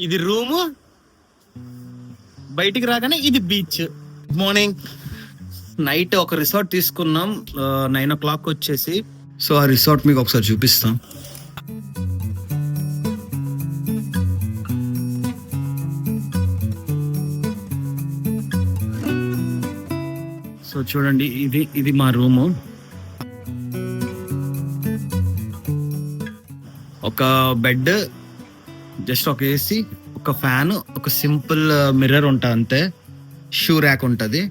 ఇది రూము, బయటికి రాగానే ఇది బీచ్. Good morning. నైట్ ఒక రిసార్ట్ తీసుకున్నాం 9 o'clock వచ్చేసి. సో ఆ రిసార్ట్ మీకు ఒకసారి చూపిస్తాం. సో చూడండి, ఇది మా రూము. ఒక బెడ్, జస్ట్ ఒక ఏసీ, ఒక ఫ్యాన్, ఒక సింపుల్ మిర్రర్ ఉంటుంది అంతే. షూ ర్యాక్ ఉంటుంది,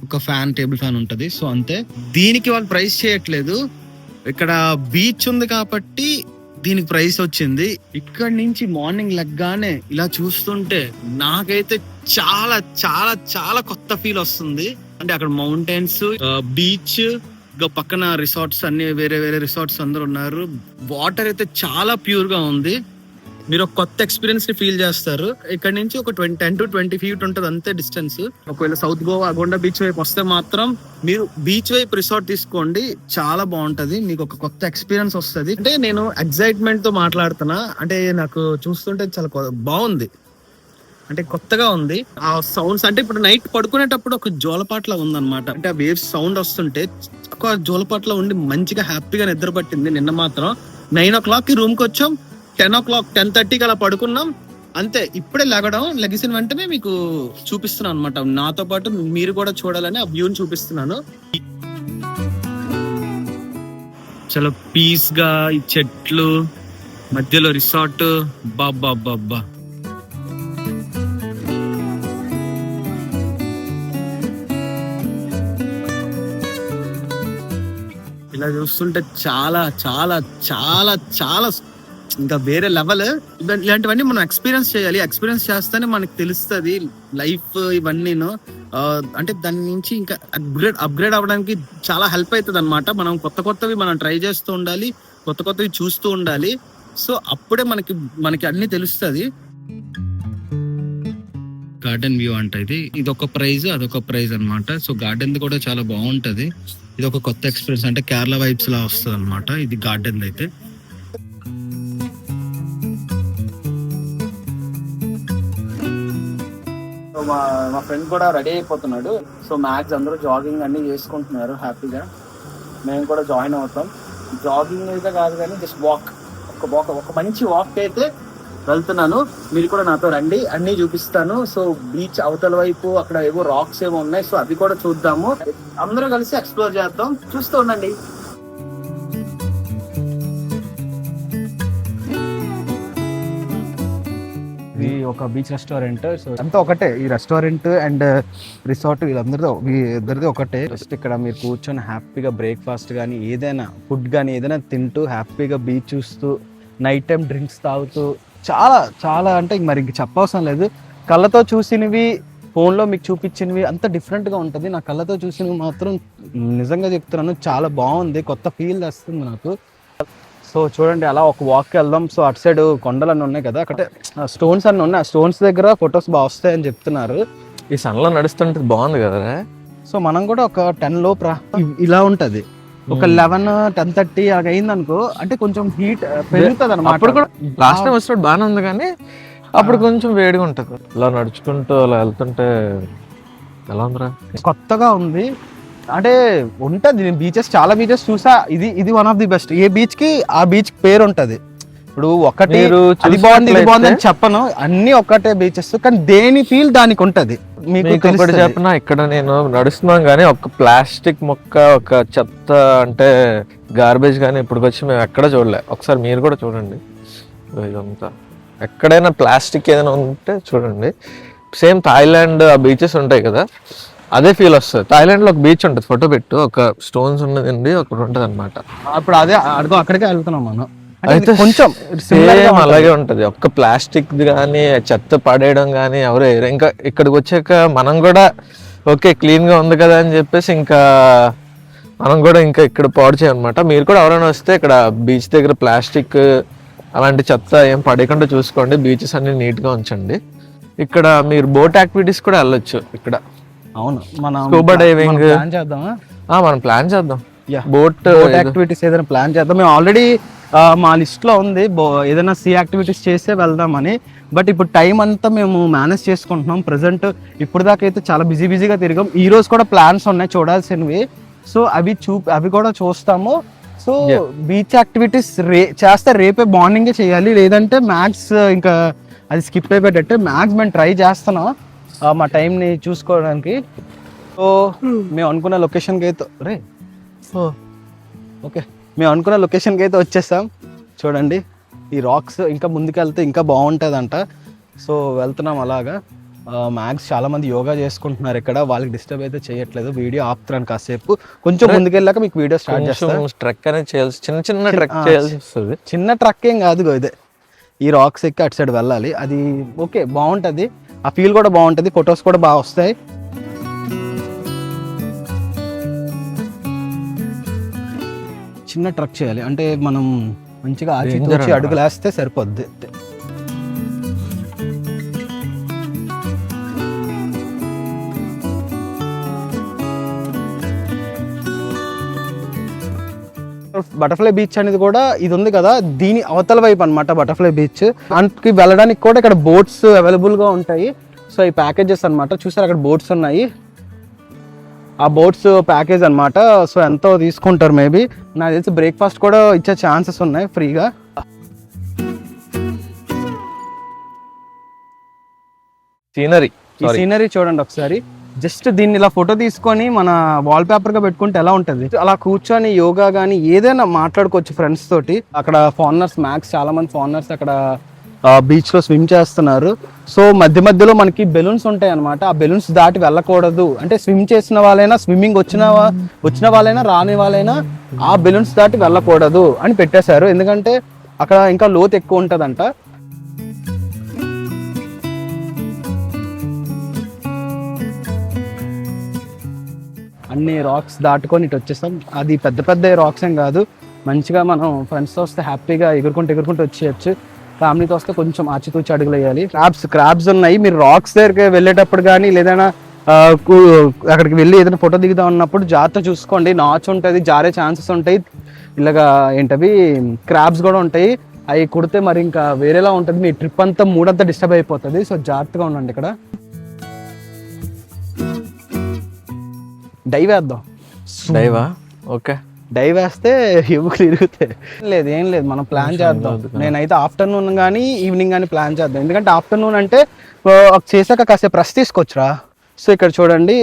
ఒక ఫ్యాన్, టేబుల్ ఫ్యాన్ ఉంటుంది. సో అంతే. దీనికి వాళ్ళు ప్రైస్ చేయట్లేదు. ఇక్కడ బీచ్ ఉంది కాబట్టి దీనికి ప్రైస్ వచ్చింది. ఇక్కడ నుంచి మార్నింగ్ లెగ్గానే ఇలా చూస్తుంటే నాకైతే చాలా చాలా చాలా కొత్త ఫీల్ వస్తుంది. అంటే అక్కడ మౌంటైన్స్, బీచ్, పక్కన రిసార్ట్స్, అన్ని వేరే వేరే రిసార్ట్స్ అందరు ఉన్నారు. వాటర్ అయితే చాలా ప్యూర్ గా ఉంది. మీరు ఒక కొత్త ఎక్స్పీరియన్స్ ని ఫీల్ చేస్తారు. ఇక్కడ నుంచి ఒక 10 to 20 feet ఉంటుంది అంతే డిస్టెన్స్. ఒకవేళ సౌత్ గోవా అగొండ బీచ్ వైపు వస్తే మాత్రం మీరు బీచ్ వైపు రిసార్ట్ తీసుకోండి, చాలా బాగుంటది. మీకు ఒక కొత్త ఎక్స్పీరియన్స్ వస్తుంది. అంటే నేను ఎక్సైట్మెంట్ తో మాట్లాడుతున్నా, అంటే నాకు చూస్తుంటే చాలా బాగుంది, అంటే కొత్తగా ఉంది. ఆ సౌండ్స్ అంటే ఇప్పుడు నైట్ పడుకునేటప్పుడు ఒక జోలపాట్లా ఉందన్నమాట. అంటే ఆ వేవ్స్ సౌండ్ వస్తుంటే ఒక జోలపాట్లా ఉండి మంచిగా హ్యాపీగా నిద్ర పట్టింది. నిన్న మాత్రం 9 o'clock రూమ్ కి వచ్చాం, 10 o'clock 10:30 అలా పడుకున్నాం అంతే. ఇప్పుడే లెగిసిన వెంటనే మీకు చూపిస్తున్నాను అనమాట. నాతో పాటు మీరు కూడా చూడాలని ఆ వ్యూని చూపిస్తున్నాను. చాలా పీస్ గా ఈ చెట్లు మధ్యలో రిసార్ట్. బాబ్బా ఇలా చూస్తుంటే చాలా చాలా చాలా చాలా ఇంకా వేరే లెవెల్. ఇలాంటివన్నీ మనం ఎక్స్పీరియన్స్ చేయాలి. ఎక్స్పీరియన్స్ చేస్తేనే మనకి తెలుస్తుంది లైఫ్ ఇవన్నీను. అంటే దాని నుంచి ఇంకా అప్గ్రేడ్ అవ్వడానికి చాలా హెల్ప్ అవుతుంది అనమాట. మనం కొత్తవి మనం ట్రై చేస్తూ ఉండాలి, కొత్తవి చూస్తూ ఉండాలి. సో అప్పుడే మనకి అన్ని తెలుస్తుంది. గార్డెన్ వ్యూ అంటే ఇది ఒక ప్రైజ్, అదొక ప్రైజ్ అనమాట. సో గార్డెన్ కూడా చాలా బాగుంటది. ఇది ఒక కొత్త ఎక్స్పీరియన్స్, అంటే కేరళ వైబ్స్ లా వస్తుంది అనమాట. ఇది గార్డెన్ అయితే. మా ఫ్రెండ్ కూడా రెడీ అయిపోతున్నాడు. సో మ్యాక్స్ అందరూ జాగింగ్ అన్ని చేసుకుంటున్నారు హ్యాపీగా. మేము కూడా జాయిన్ అవుతాం. జాగింగ్ అయితే కాదు కానీ జస్ట్ ఒక మంచి వాక్ అయితే వెళ్తున్నాను. మీరు కూడా నాతో రండి, అన్ని చూపిస్తాను. సో బీచ్ అవతల వైపు అక్కడ ఏవో రాక్స్ ఏమో ఉన్నాయి, సో అవి కూడా చూద్దాము. అందరూ కలిసి ఎక్స్ప్లోర్ చేద్దాం, చూస్తూ ఉండండి. ఇది ఒక బీచ్ రెస్టారెంట్. సో అంతా ఒకటే, ఈ రెస్టారెంట్ అండ్ రిసార్ట్ ఇద్దరిది ఒకటే. జస్ట్ ఇక్కడ మీరు కూర్చొని హ్యాపీగా బ్రేక్ఫాస్ట్ కానీ ఏదైనా ఫుడ్ కానీ ఏదైనా తింటూ హ్యాపీగా బీచ్ చూస్తూ నైట్ టైం డ్రింక్స్ తాగుతూ చాలా చాలా అంటే మరి ఇంక చెప్పవసరం లేదు. కళ్ళతో చూసినవి, ఫోన్లో మీకు చూపించినవి అంత డిఫరెంట్గా ఉంటుంది. నా కళ్ళతో చూసినవి మాత్రం నిజంగా చెప్తున్నాను చాలా బాగుంది, కొత్త ఫీల్ వస్తుంది నాకు. సో చూడండి, అలా ఒక వాక్కి వెళ్దాం. సో అటు సైడ్ కొండలు అన్నీ ఉన్నాయి కదా, అక్కడ స్టోన్స్ అన్నీ ఉన్నాయి. ఆ స్టోన్స్ దగ్గర ఫొటోస్ బాగా వస్తాయని చెప్తున్నారు. ఈ సన్లో నడుస్తుంటే బాగుంది కదా. సో మనం కూడా ఒక 10 లోపు ఇలా ఉంటుంది. ఒక 11, 10:30 అలా అయింది అనుకో, అంటే కొంచెం హీట్ పెరుగుతుంది అనమాట. అప్పుడు కూడా లాస్ట్ టైం వచ్చినప్పుడు బాగానే ఉంది కానీ అప్పుడు కొంచెం వేడిగా ఉంటుంది. ఇలా నడుచుకుంటూ అలా వెళ్తుంటే ఎలా ఉందిరా, కొత్తగా ఉంది. అంటే ఉంటుంది, బీచెస్ చాలా బీచెస్ చూసా, ఇది one of the best. A beach కి ఆ బీచ్ పేరు ఉంటది. ఇప్పుడు ఒకటి అది బాగుంది ఇది బాగుంది అని చెప్పను, అన్ని ఒకటే బీచెస్, కానీ దేని ఫీల్ దానికి ఉంటది. మీకు ఒకటి చెప్పిన, ఇక్కడ నేను నడుస్తున్నాం కానీ ఒక ప్లాస్టిక్ మొక్క, ఒక చెత్త అంటే గార్బేజ్ కానీ ఇప్పటికొచ్చి మేము ఎక్కడ చూడలే. ఒకసారి మీరు కూడా చూడండి. ఇదంతా ఎక్కడైనా ప్లాస్టిక్ ఏదైనా ఉంటే చూడండి. సేమ్ థాయిలాండ్ ఆ బీచెస్ ఉంటాయి కదా, అదే ఫీల్ వస్తుంది. థాయిలాండ్ లో ఒక బీచ్ ఉంటుంది, ఫోటో పెట్టు, ఒక స్టోన్స్ ఉన్నదండి ఒకటి ఉంటుంది అనమాట. అప్పుడు అదే అక్కడికే వెళ్తున్నాం మనం. అయితే కొంచెం సేమ్ అలాగే ఉంటది. ఒక్క ప్లాస్టిక్ కానీ చెత్త పడేయడం కానీ ఎవరు. ఇంకా ఇక్కడికి వచ్చాక మనం కూడా ఓకే క్లీన్ గా ఉంది కదా అని చెప్పేసి ఇంకా మనం కూడా ఇంకా ఇక్కడ పాడు చేయమన్నమాట. మీరు కూడా ఎవరైనా వస్తే ఇక్కడ బీచ్ దగ్గర ప్లాస్టిక్ అలాంటి చెత్త ఏం పడేయకుండా చూసుకోండి. బీచెస్ అన్ని నీట్ గా ఉంచండి. ఇక్కడ మీరు బోట్ యాక్టివిటీస్ కూడా వెళ్ళొచ్చు ఇక్కడ. అవును, మనం స్కూబా డైవింగ్ చేద్దామా? మనం ప్లాన్ చేద్దాం. బోట్ యాక్టివిటీస్ ఏదైనా ప్లాన్ చేద్దాం. మేము ఆల్రెడీ మా లిస్ట్లో ఉంది ఏదైనా సీ యాక్టివిటీస్ చేస్తే వెళ్దామని. బట్ ఇప్పుడు టైం అంతా మేము మేనేజ్ చేసుకుంటున్నాం ప్రజెంట్. ఇప్పుడు దాకా అయితే చాలా బిజీగా తిరిగాం. ఈ రోజు కూడా ప్లాన్స్ ఉన్నాయి చూడాల్సినవి. సో అవి కూడా చూస్తాము. సో బీచ్ యాక్టివిటీస్ చేస్తే రేపే మార్నింగే చేయాలి, లేదంటే మ్యాక్స్ ఇంకా అది స్కిప్ అయిపోయేటట్టు. మ్యాక్స్ మేము ట్రై చేస్తున్నాం మా టైంని చూసుకోవడానికి. సో మేము అనుకున్న లొకేషన్కి అయితే మేము అనుకున్న లొకేషన్కి అయితే వచ్చేసాం. చూడండి ఈ రాక్స్, ఇంకా ముందుకెళ్తే ఇంకా బాగుంటుందంట. సో వెళ్తున్నాం అలాగా. మ్యాక్స్ చాలా మంది యోగా చేసుకుంటున్నారు ఇక్కడ, వాళ్ళకి డిస్టర్బ్ అయితే చేయట్లేదు. వీడియో ఆపుతున్నాను కాసేపు, కొంచెం ముందుకెళ్ళాక మీకు వీడియో స్టార్ట్ చేస్తాను. ట్రెక్ అనేది చేయాల్సి, చిన్న ట్రెక్ చేయాల్సి వస్తుంది. చిన్న ట్రక్ ఏం కాదు, ఇదే ఈ రాక్స్ ఎక్కి అటు సైడ్ వెళ్ళాలి. అది ఓకే, బాగుంటుంది, ఆ ఫీల్ కూడా బాగుంటుంది, ఫొటోస్ కూడా బాగా వస్తాయి. చిన్న ట్రక్ చేయాలి అంటే మనం మంచిగా ఆచి అడుగులు వేస్తే సరిపోద్ది. బటర్ఫ్లై బీచ్ అనేది కూడా ఇది ఉంది కదా, దీని అవతల వైపు అనమాట బటర్ఫ్లై బీచ్. అందుకు వెళ్ళడానికి కూడా ఇక్కడ బోట్స్ అవైలబుల్గా ఉంటాయి. సో ఈ ప్యాకేజెస్ అనమాట, చూసారు అక్కడ బోట్స్ ఉన్నాయి, ఆ బోట్స్ ప్యాకేజ్ అనమాట. సో ఎంతో తీసుకుంటారు, మేబీ నాకు తెలిసి బ్రేక్ఫాస్ట్ కూడా ఇచ్చే ఛాన్సెస్ ఉన్నాయి ఫ్రీగా. ఈ సీనరీ చూడండి ఒకసారి. జస్ట్ దీన్ని ఇలా ఫోటో తీసుకొని మన వాల్ పేపర్గా పెట్టుకుంటే ఎలా ఉంటుంది, అలా కూర్చొని యోగా కానీ ఏదైనా మాట్లాడుకోవచ్చు ఫ్రెండ్స్ తోటి. అక్కడ ఫారినర్స్, మ్యాక్స్ చాలా మంది ఫారినర్స్ అక్కడ బీచ్ లో స్విమ్ చేస్తున్నారు. సో మధ్యలో మనకి బెలూన్స్ ఉంటాయి అనమాట. ఆ బెలూన్స్ దాటి వెళ్ళకూడదు అంటే, స్విమ్ చేసిన వాళ్ళైనా, స్విమ్మింగ్ వచ్చిన వాళ్ళైనా రాని వాళ్ళైనా ఆ బెలూన్స్ దాటి వెళ్ళకూడదు అని పెట్టేశారు. ఎందుకంటే అక్కడ ఇంకా లోతు ఎక్కువ ఉంటుందంట. అన్ని రాక్స్ దాటుకొని ఇటు వచ్చేస్తాం. అది పెద్ద రాక్స్ ఏం కాదు, మంచిగా మనం ఫ్రెండ్స్తో వస్తే హ్యాపీగా ఎగురుకుంటూ వచ్చేయచ్చు. ఫ్యామిలీతో వస్తే కొంచెం ఆచితూచి అడుగులు వేయాలి. క్రాబ్స్ ఉన్నాయి. మీరు రాక్స్ దగ్గరికి వెళ్ళేటప్పుడు కానీ లేదైనా అక్కడికి వెళ్ళి ఏదైనా ఫోటో దిగుదాం అన్నప్పుడు జాగ్రత్త చూసుకోండి. నాచు ఉంటుంది, జారే ఛాన్సెస్ ఉంటాయి. ఇలాగా ఏంటవి క్రాబ్స్ కూడా ఉంటాయి. అవి కుడితే మరి ఇంకా వేరేలా ఉంటుంది, మీ ట్రిప్ అంతా మూడంతా డిస్టర్బ్ అయిపోతుంది. సో జాగ్రత్తగా ఉండండి. ఇక్కడ డైవ్ వేద్దాం. ఓకే, డైవ్ వేస్తే ఎముకలు ఇరుగుతాయి. ఏం లేదు మనం ప్లాన్ చేద్దాం. నేనైతే ఆఫ్టర్నూన్ కానీ ఈవినింగ్ కానీ ప్లాన్ చేద్దాం. ఎందుకంటే ఆఫ్టర్నూన్ అంటే చేశాక కాసేపు రెస్ట్ తీసుకోవచ్చురా. సో ఇక్కడ చూడండి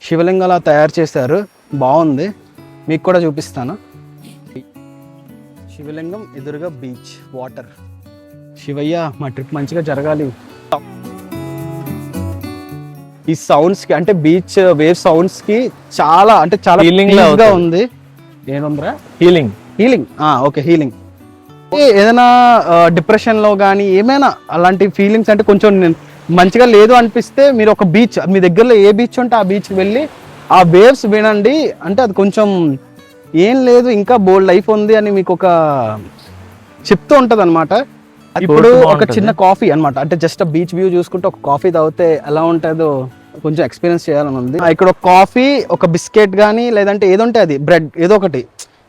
శివలింగంలా తయారు చేశారు, బాగుంది, మీకు కూడా చూపిస్తాను. శివలింగం ఎదురుగా బీచ్, వాటర్. శివయ్య మా ట్రిప్ మంచిగా జరగాలి. ఈ సౌండ్స్ కి అంటే బీచ్ వేవ్ సౌండ్స్ కి చాలా హీలింగ్ గా ఉంది. ఏముందిరా హీలింగ్ ఓకే, హీలింగ్. ఏదైనా డిప్రెషన్ లో కానీ ఏమైనా అలాంటి ఫీలింగ్స్ అంటే కొంచెం మంచిగా లేదు అనిపిస్తే మీరు ఒక బీచ్, మీ దగ్గరలో ఏ బీచ్ ఉంటే ఆ బీచ్కి వెళ్ళి ఆ వేవ్స్ వినండి. అంటే అది కొంచెం ఏం లేదు, ఇంకా బోల్డ్ లైఫ్ ఉంది అని మీకు ఒక చెప్తూ ఉంటుంది అనమాట. ఇప్పుడు ఒక చిన్న కాఫీ అనమాట, అంటే జస్ట్ బీచ్ వ్యూ చూసుకుంటే ఒక కాఫీ తాగితే ఎలా ఉంటుందో కొంచెం ఎక్స్పీరియన్స్ చేయాలని ఉంది. ఇక్కడ ఒక కాఫీ, ఒక బిస్కెట్ కానీ లేదంటే ఏదో అది బ్రెడ్ ఏదో ఒకటి,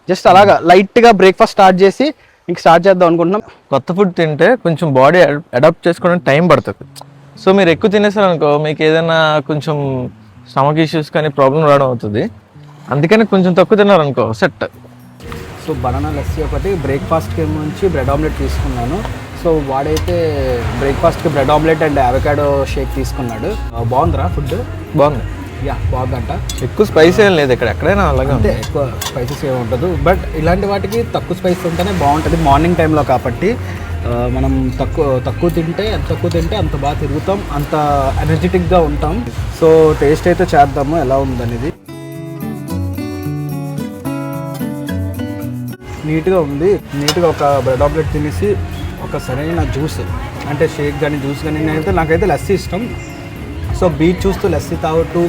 జస్ట్ అలాగా లైట్గా బ్రేక్ఫాస్ట్ స్టార్ట్ చేసి ఇంక స్టార్ట్ చేద్దాం అనుకుంటున్నాం. కొత్త ఫుడ్ తింటే కొంచెం బాడీ అడాప్ట్ చేసుకోవడానికి టైం పడుతుంది. సో మీరు ఎక్కువ తినేసారు అనుకో, మీకు ఏదైనా కొంచెం స్టమక్ ఇష్యూస్ కానీ ప్రాబ్లం రావడం అవుతుంది. అందుకని కొంచెం తక్కువ తిన్నారు అనుకో సెట్. సో బనానా లస్సీ ఒకటి, బ్రేక్ఫాస్ట్కి నుంచి బ్రెడ్ ఆమ్లెట్ తీసుకున్నాను. సో వాడైతే బ్రేక్ఫాస్ట్కి bread omelette and avocado Sheikh తీసుకున్నాడు. బాగుందిరా ఫుడ్? బాగుంది, బాగుందంట. ఎక్కువ స్పైస్ ఏం లేదు ఇక్కడ, ఎక్కడైనా అలాగే అంటే ఎక్కువ స్పైసెస్ ఏమి ఉండదు. బట్ ఇలాంటి వాటికి తక్కువ స్పైస్ ఉంటేనే బాగుంటుంది, మార్నింగ్ టైంలో కాబట్టి. మనం తక్కువ తింటే అంత బాగా తిరుగుతాం, అంత ఎనర్జెటిక్గా ఉంటాం. సో టేస్ట్ అయితే చేద్దాము ఎలా ఉందనేది. నీట్గా ఉంది. నీట్గా ఒక బ్రెడ్ ఆమ్లెట్ తినేసి ఒక సరైన జ్యూస్ అంటే షేక్ కానీ జ్యూస్ కానీ, నాకైతే లస్సీ ఇష్టం. సో బీచ్ చూస్తూ లస్సీ తాగుతూ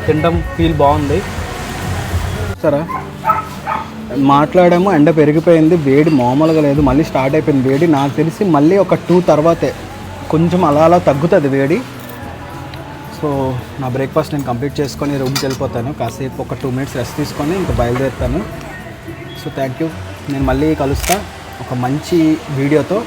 తినడం ఫీల్ బాగుంది. సరే మాట్లాడాము, ఎండ పెరిగిపోయింది, వేడి మామూలుగా లేదు, మళ్ళీ స్టార్ట్ అయిపోయింది వేడి. నాకు తెలిసి మళ్ళీ ఒక 2 తర్వాతే కొంచెం అలా తగ్గుతుంది వేడి. సో నా బ్రేక్ఫాస్ట్ నేను కంప్లీట్ చేసుకొని రూమ్కి వెళ్ళిపోతాను. కాసేపు ఒక 2 మినిట్స్ రెస్ట్ తీసుకొని ఇంకా బయలుదేరుతాను. So thank you. నేను మళ్ళీ కలుస్తా ఒక మంచి వీడియోతో.